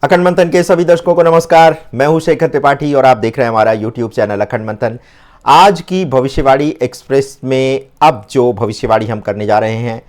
अखंड मंथन के सभी दर्शकों को नमस्कार। मैं हूं शेखर त्रिपाठी और आप देख रहे हैं हमारा यूट्यूब चैनल अखंड मंथन। आज की भविष्यवाणी एक्सप्रेस में अब जो भविष्यवाणी हम करने जा रहे हैं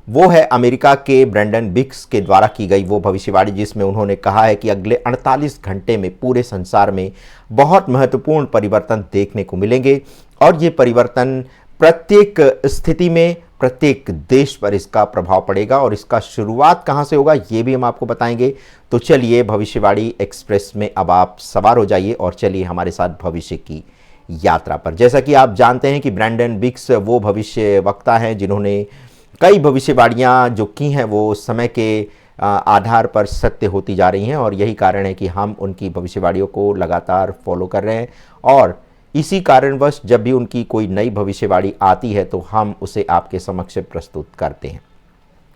वो है अमेरिका के ब्रैंडन बिक्स के द्वारा की गई वो भविष्यवाणी, जिसमें उन्होंने कहा है कि अगले 48 घंटे में पूरे संसार में बहुत महत्वपूर्ण परिवर्तन देखने को मिलेंगे और ये परिवर्तन प्रत्येक स्थिति में, प्रत्येक देश पर इसका प्रभाव पड़ेगा और इसका शुरुआत कहां से होगा ये भी हम आपको बताएंगे। तो चलिए भविष्यवाणी एक्सप्रेस में अब आप सवार हो जाइए और चलिए हमारे साथ भविष्य की यात्रा पर। जैसा कि आप जानते हैं कि ब्रैंडन बिक्स वो भविष्य वक्ता हैं जिन्होंने कई भविष्यवाणियां जो की हैं वो समय के आधार पर सत्य होती जा रही हैं और यही कारण है कि हम उनकी भविष्यवाणियों को लगातार फॉलो कर रहे हैं और इसी कारणवश जब भी उनकी कोई नई भविष्यवाणी आती है तो हम उसे आपके समक्ष प्रस्तुत करते हैं।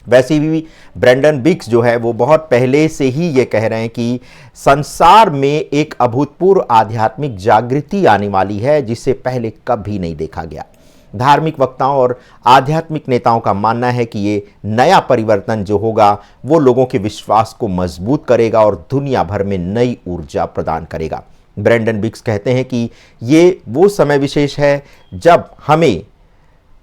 वैसे भी ब्रैंडन बिक्स जो है वो बहुत पहले से ही ये कह रहे हैं कि संसार में एक अभूतपूर्व आध्यात्मिक जागृति आने वाली है जिसे पहले कभी नहीं देखा गया। धार्मिक वक्ताओं और आध्यात्मिक नेताओं का मानना है कि ये नया परिवर्तन जो होगा वो लोगों के विश्वास को मजबूत करेगा और दुनिया भर में नई ऊर्जा प्रदान करेगा। ब्रैंडन बिक्स कहते हैं कि ये वो समय विशेष है जब हमें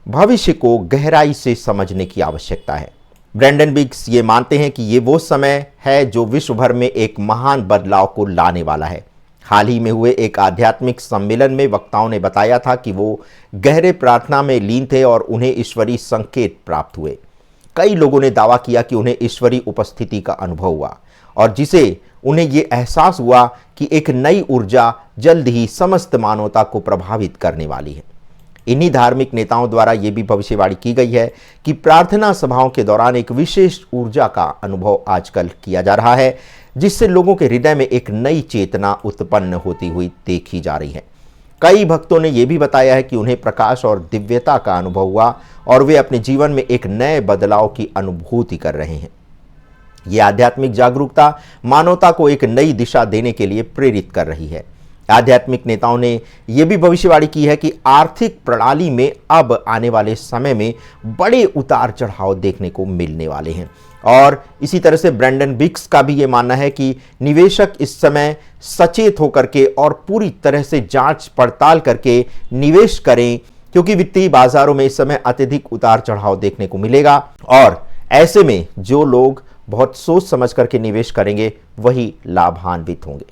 भविष्य को गहराई से समझने की आवश्यकता है। ब्रैंडन बिक्स ये मानते हैं कि ये वो समय है जो विश्व भर में एक महान बदलाव को लाने वाला है। हाल ही में हुए एक आध्यात्मिक सम्मेलन में वक्ताओं ने बताया था कि वो गहरे प्रार्थना में लीन थे और उन्हें ईश्वरीय संकेत प्राप्त हुए। कई लोगों ने दावा किया कि उन्हें ईश्वरीय उपस्थिति का अनुभव हुआ और जिसे उन्हें ये एहसास हुआ कि एक नई ऊर्जा जल्द ही समस्त मानवता को प्रभावित करने वाली है। इन्हीं धार्मिक नेताओं द्वारा यह भी भविष्यवाणी की गई है कि प्रार्थना सभाओं के दौरान एक विशेष ऊर्जा का अनुभव आजकल किया जा रहा है जिससे लोगों के हृदय में एक नई चेतना उत्पन्न होती हुई देखी जा रही है। कई भक्तों ने यह भी बताया है कि उन्हें प्रकाश और दिव्यता का अनुभव हुआ और वे अपने जीवन में एक नए बदलाव की अनुभूति कर रहे हैं। यह आध्यात्मिक जागरूकता मानवता को एक नई दिशा देने के लिए प्रेरित कर रही है। आध्यात्मिक नेताओं ने यह भी भविष्यवाणी की है कि आर्थिक प्रणाली में अब आने वाले समय में बड़े उतार चढ़ाव देखने को मिलने वाले हैं और इसी तरह से ब्रैंडन बिक्स का भी यह मानना है कि निवेशक इस समय सचेत होकर के और पूरी तरह से जांच पड़ताल करके निवेश करें क्योंकि वित्तीय बाजारों में इस समय अत्यधिक उतार चढ़ाव देखने को मिलेगा और ऐसे में जो लोग बहुत सोच समझ करके निवेश करेंगे वही लाभान्वित होंगे।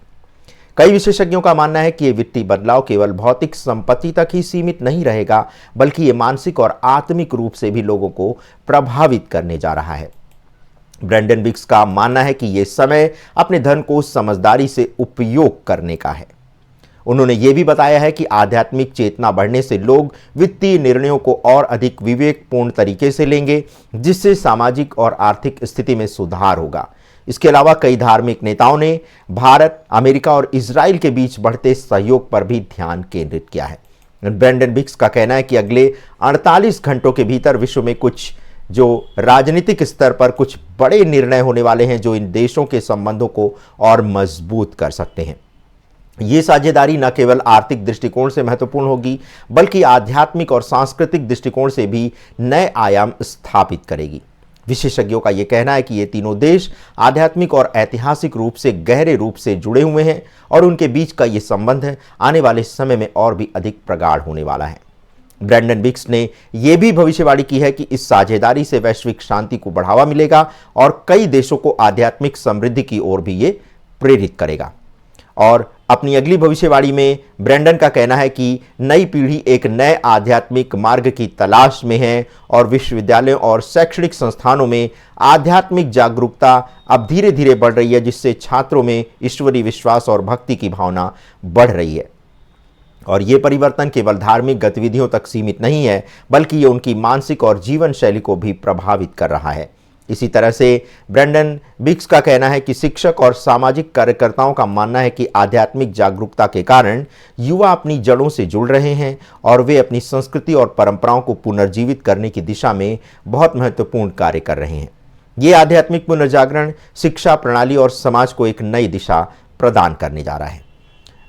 कई विशेषज्ञों का मानना है कि यह वित्तीय बदलाव केवल भौतिक संपत्ति तक ही सीमित नहीं रहेगा बल्कि यह मानसिक और आत्मिक रूप से भी लोगों को प्रभावित करने जा रहा है। ब्रैंडन बिक्स का मानना है कि यह समय अपने धन को समझदारी से उपयोग करने का है। उन्होंने यह भी बताया है कि आध्यात्मिक चेतना बढ़ने से लोग वित्तीय निर्णयों को और अधिक विवेकपूर्ण तरीके से लेंगे जिससे सामाजिक और आर्थिक स्थिति में सुधार होगा। इसके अलावा कई धार्मिक नेताओं ने भारत, अमेरिका और इजराइल के बीच बढ़ते सहयोग पर भी ध्यान केंद्रित किया है। ब्रैंडन बिक्स का कहना है कि अगले 48 घंटों के भीतर विश्व में कुछ जो राजनीतिक स्तर पर कुछ बड़े निर्णय होने वाले हैं जो इन देशों के संबंधों को और मजबूत कर सकते हैं। ये साझेदारी न केवल आर्थिक दृष्टिकोण से महत्वपूर्ण होगी बल्कि आध्यात्मिक और सांस्कृतिक दृष्टिकोण से भी नए आयाम स्थापित करेगी। विशेषज्ञों का यह कहना है कि ये तीनों देश आध्यात्मिक और ऐतिहासिक रूप से गहरे रूप से जुड़े हुए हैं और उनके बीच का ये संबंध आने वाले समय में और भी अधिक प्रगाढ़ होने वाला है। ब्रैंडन बिक्स ने यह भी भविष्यवाणी की है कि इस साझेदारी से वैश्विक शांति को बढ़ावा मिलेगा और कई देशों को आध्यात्मिक समृद्धि की ओर भी ये प्रेरित करेगा। और अपनी अगली भविष्यवाणी में ब्रैंडन का कहना है कि नई पीढ़ी एक नए आध्यात्मिक मार्ग की तलाश में है और विश्वविद्यालयों और शैक्षणिक संस्थानों में आध्यात्मिक जागरूकता अब धीरे धीरे बढ़ रही है जिससे छात्रों में ईश्वरीय विश्वास और भक्ति की भावना बढ़ रही है। और ये परिवर्तन केवल धार्मिक गतिविधियों तक सीमित नहीं है बल्कि ये उनकी मानसिक और जीवन शैली को भी प्रभावित कर रहा है। इसी तरह से ब्रैंडन बिक्स का कहना है कि शिक्षक और सामाजिक कार्यकर्ताओं का मानना है कि आध्यात्मिक जागरूकता के कारण युवा अपनी जड़ों से जुड़ रहे हैं और वे अपनी संस्कृति और परंपराओं को पुनर्जीवित करने की दिशा में बहुत महत्वपूर्ण कार्य कर रहे हैं। ये आध्यात्मिक पुनर्जागरण शिक्षा प्रणाली और समाज को एक नई दिशा प्रदान करने जा रहा है।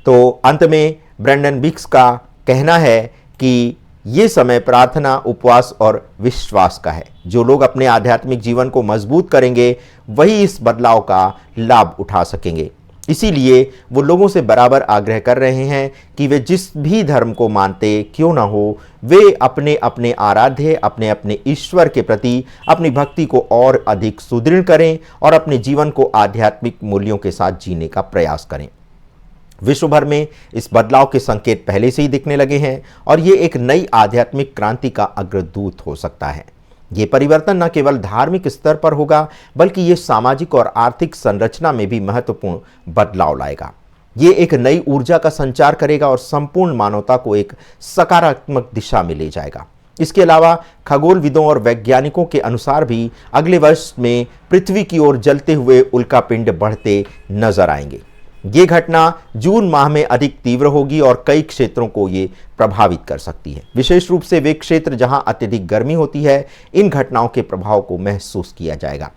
तो अंत में ब्रैंडन बिक्स का कहना है कि ये समय प्रार्थना, उपवास और विश्वास का है। जो लोग अपने आध्यात्मिक जीवन को मजबूत करेंगे वही इस बदलाव का लाभ उठा सकेंगे। इसीलिए वो लोगों से बराबर आग्रह कर रहे हैं कि वे जिस भी धर्म को मानते क्यों ना हो, वे अपने अपने आराध्य, अपने अपने ईश्वर के प्रति अपनी भक्ति को और अधिक सुदृढ़ करें और अपने जीवन को आध्यात्मिक मूल्यों के साथ जीने का प्रयास करें। विश्व भर में इस बदलाव के संकेत पहले से ही दिखने लगे हैं और ये एक नई आध्यात्मिक क्रांति का अग्रदूत हो सकता है। ये परिवर्तन न केवल धार्मिक स्तर पर होगा बल्कि ये सामाजिक और आर्थिक संरचना में भी महत्वपूर्ण बदलाव लाएगा। ये एक नई ऊर्जा का संचार करेगा और संपूर्ण मानवता को एक सकारात्मक दिशा में ले जाएगा। इसके अलावा खगोलविदों और वैज्ञानिकों के अनुसार भी अगले वर्ष में पृथ्वी की ओर जलते हुए उल्कापिंड बढ़ते नजर आएंगे। ये घटना जून माह में अधिक तीव्र होगी और कई क्षेत्रों को ये प्रभावित कर सकती है। विशेष रूप से वे क्षेत्र जहां अत्यधिक गर्मी होती है, इन घटनाओं के प्रभाव को महसूस किया जाएगा।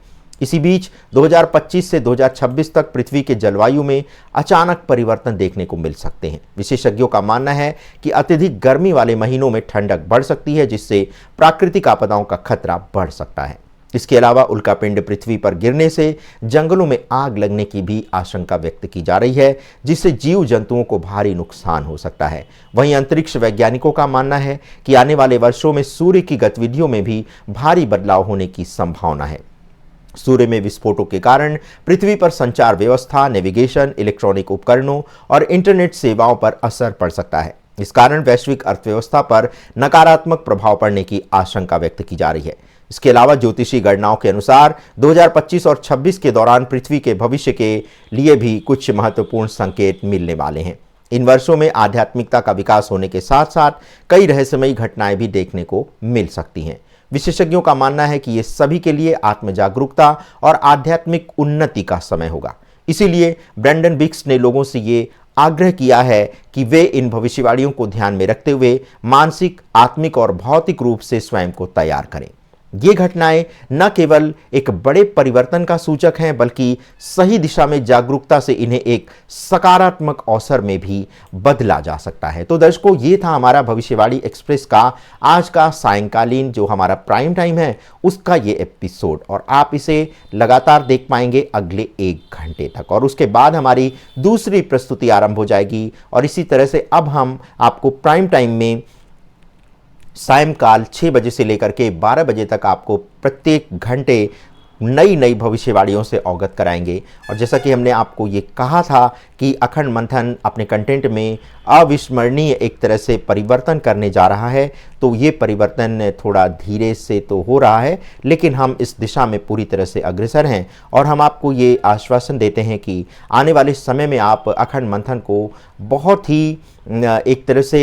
इसी बीच 2025 से 2026 तक पृथ्वी के जलवायु में अचानक परिवर्तन देखने को मिल सकते हैं। विशेषज्ञों का मानना है कि अत्यधिक गर्मी वाले महीनों में ठंडक बढ़ सकती है, जिससे प्राकृतिक आपदाओं का खतरा बढ़ सकता है। इसके अलावा उल्कापिंड पृथ्वी पर गिरने से जंगलों में आग लगने की भी आशंका व्यक्त की जा रही है, जिससे जीव जंतुओं को भारी नुकसान हो सकता है। वहीं अंतरिक्ष वैज्ञानिकों का मानना है कि आने वाले वर्षों में सूर्य की गतिविधियों में भी भारी बदलाव होने की संभावना है। सूर्य में विस्फोटों के कारण पृथ्वी पर संचार व्यवस्था, नेविगेशन, इलेक्ट्रॉनिक उपकरणों और इंटरनेट सेवाओं पर असर पड़ सकता है। इस कारण वैश्विक अर्थव्यवस्था पर नकारात्मक प्रभाव पड़ने की आशंका व्यक्त की जा रही है। इसके अलावा ज्योतिषी गणनाओं के अनुसार 2025 और 26 के दौरान पृथ्वी के भविष्य के लिए भी कुछ महत्वपूर्ण संकेत मिलने वाले हैं। इन वर्षों में आध्यात्मिकता का विकास होने के साथ साथ कई रहस्यमयी घटनाएं भी देखने को मिल सकती हैं। विशेषज्ञों का मानना है कि ये सभी के लिए आत्म जागरूकता और आध्यात्मिक उन्नति का समय होगा। इसीलिए ब्रैंडन बिक्स ने लोगों से ये आग्रह किया है कि वे इन भविष्यवाणियों को ध्यान में रखते हुए मानसिक, आत्मिक और भौतिक रूप से स्वयं को तैयार करें। ये घटनाएं न केवल एक बड़े परिवर्तन का सूचक हैं, बल्कि सही दिशा में जागरूकता से इन्हें एक सकारात्मक अवसर में भी बदला जा सकता है। तो दर्शकों, ये था हमारा भविष्यवाणी एक्सप्रेस का आज का सायंकालीन जो हमारा प्राइम टाइम है उसका ये एपिसोड, और आप इसे लगातार देख पाएंगे अगले 1 घंटे तक, और उसके बाद हमारी दूसरी प्रस्तुति आरंभ हो जाएगी। और इसी तरह से अब हम आपको प्राइम टाइम में सायंकाल 6 बजे से लेकर के 12 बजे तक आपको प्रत्येक घंटे नई नई भविष्यवाणियों से अवगत कराएंगे। और जैसा कि हमने आपको ये कहा था कि अखंड मंथन अपने कंटेंट में अविस्मरणीय एक तरह से परिवर्तन करने जा रहा है, तो ये परिवर्तन थोड़ा धीरे से तो हो रहा है, लेकिन हम इस दिशा में पूरी तरह से अग्रसर हैं। और हम आपको ये आश्वासन देते हैं कि आने वाले समय में आप अखंड मंथन को बहुत ही एक तरह से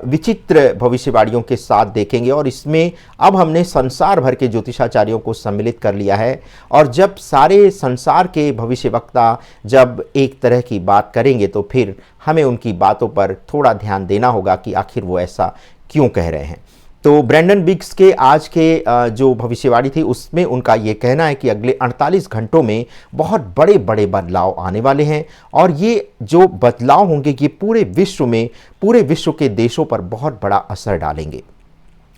विचित्र भविष्यवाणियों के साथ देखेंगे। और इसमें अब हमने संसार भर के ज्योतिषाचार्यों को सम्मिलित कर लिया है, और जब सारे संसार के भविष्यवक्ता जब एक तरह की बात करेंगे तो फिर हमें उनकी बातों पर थोड़ा ध्यान देना होगा कि आखिर वो ऐसा क्यों कह रहे हैं। तो ब्रैंडन बिक्स के आज के जो भविष्यवाणी थी उसमें उनका ये कहना है कि अगले 48 घंटों में बहुत बड़े बड़े बदलाव आने वाले हैं, और ये जो बदलाव होंगे ये पूरे विश्व के देशों पर बहुत बड़ा असर डालेंगे।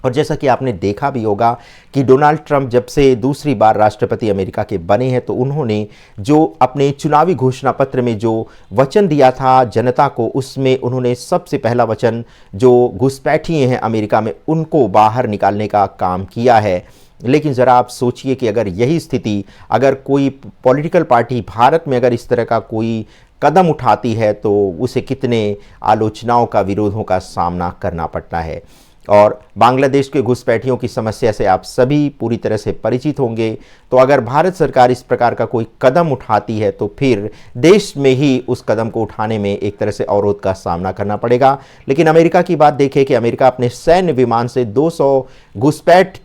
और जैसा कि आपने देखा भी होगा कि डोनाल्ड ट्रंप जब से दूसरी बार राष्ट्रपति अमेरिका के बने हैं, तो उन्होंने जो अपने चुनावी घोषणा पत्र में जो वचन दिया था जनता को, उसमें उन्होंने सबसे पहला वचन जो घुसपैठिए हैं अमेरिका में उनको बाहर निकालने का काम किया है। लेकिन ज़रा आप सोचिए कि अगर यही स्थिति, अगर कोई पॉलिटिकल पार्टी भारत में अगर इस तरह का कोई कदम उठाती है तो उसे कितने आलोचनाओं का, विरोधों का सामना करना पड़ता है। और बांग्लादेश के घुसपैठियों की समस्या से आप सभी पूरी तरह से परिचित होंगे। तो अगर भारत सरकार इस प्रकार का कोई कदम उठाती है तो फिर देश में ही उस कदम को उठाने में एक तरह से अवरोध का सामना करना पड़ेगा। लेकिन अमेरिका की बात देखें कि अमेरिका अपने सैन्य विमान से 200 घुसपैठ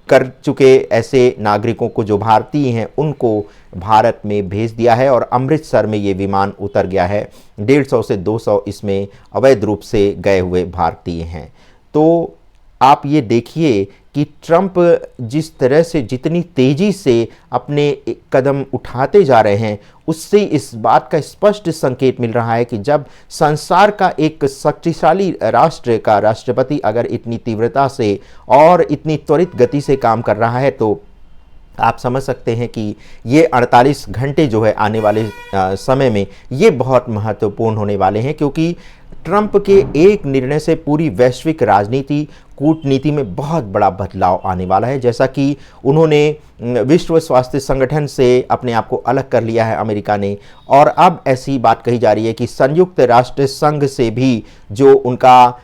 कर चुके ऐसे नागरिकों को जो भारतीय हैं उनको भारत में भेज दिया है, और अमृतसर में ये विमान उतर गया है। 150 से 200 इसमें अवैध रूप से गए हुए भारतीय हैं। तो आप ये देखिए कि ट्रंप जिस तरह से जितनी तेज़ी से अपने कदम उठाते जा रहे हैं, उससे इस बात का स्पष्ट संकेत मिल रहा है कि जब संसार का एक शक्तिशाली राष्ट्र का राष्ट्रपति अगर इतनी तीव्रता से और इतनी त्वरित गति से काम कर रहा है, तो आप समझ सकते हैं कि ये 48 घंटे जो है आने वाले समय में ये बहुत महत्वपूर्ण होने वाले हैं, क्योंकि ट्रंप के एक निर्णय से पूरी वैश्विक राजनीति कूटनीति में बहुत बड़ा बदलाव आने वाला है। जैसा कि उन्होंने विश्व स्वास्थ्य संगठन से अपने आप को अलग कर लिया है अमेरिका ने, और अब ऐसी बात कही जा रही है कि संयुक्त राष्ट्र संघ से भी जो उनका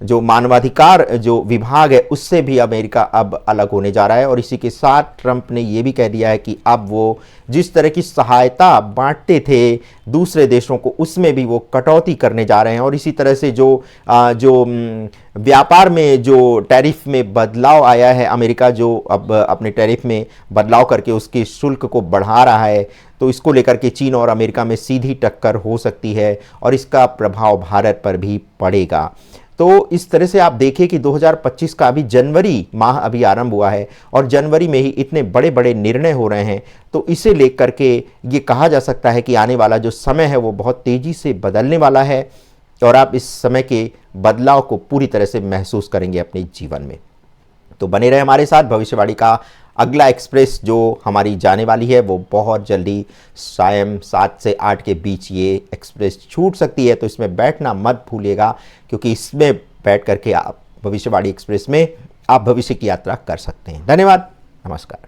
जो मानवाधिकार जो विभाग है उससे भी अमेरिका अब अलग होने जा रहा है। और इसी के साथ ट्रंप ने ये भी कह दिया है कि अब वो जिस तरह की सहायता बांटते थे दूसरे देशों को, उसमें भी वो कटौती करने जा रहे हैं। और इसी तरह से जो व्यापार में जो टैरिफ में बदलाव आया है, अमेरिका जो अब अपने टैरिफ में बदलाव करके उसके शुल्क को बढ़ा रहा है, तो इसको लेकर के चीन और अमेरिका में सीधी टक्कर हो सकती है और इसका प्रभाव भारत पर भी पड़ेगा। तो इस तरह से आप देखिए कि 2025 का अभी जनवरी माह अभी आरंभ हुआ है और जनवरी में ही इतने बड़े बड़े निर्णय हो रहे हैं, तो इसे लेकर के ये कहा जा सकता है कि आने वाला जो समय है वो बहुत तेज़ी से बदलने वाला है और आप इस समय के बदलाव को पूरी तरह से महसूस करेंगे अपने जीवन में। तो बने रहे हमारे साथ। भविष्यवाणी का अगला एक्सप्रेस जो हमारी जाने वाली है वो बहुत जल्दी शाम 7 से 8 के बीच ये एक्सप्रेस छूट सकती है, तो इसमें बैठना मत भूलिएगा, क्योंकि इसमें बैठ करके आप भविष्यवाणी एक्सप्रेस में आप भविष्य की यात्रा कर सकते हैं। धन्यवाद, नमस्कार।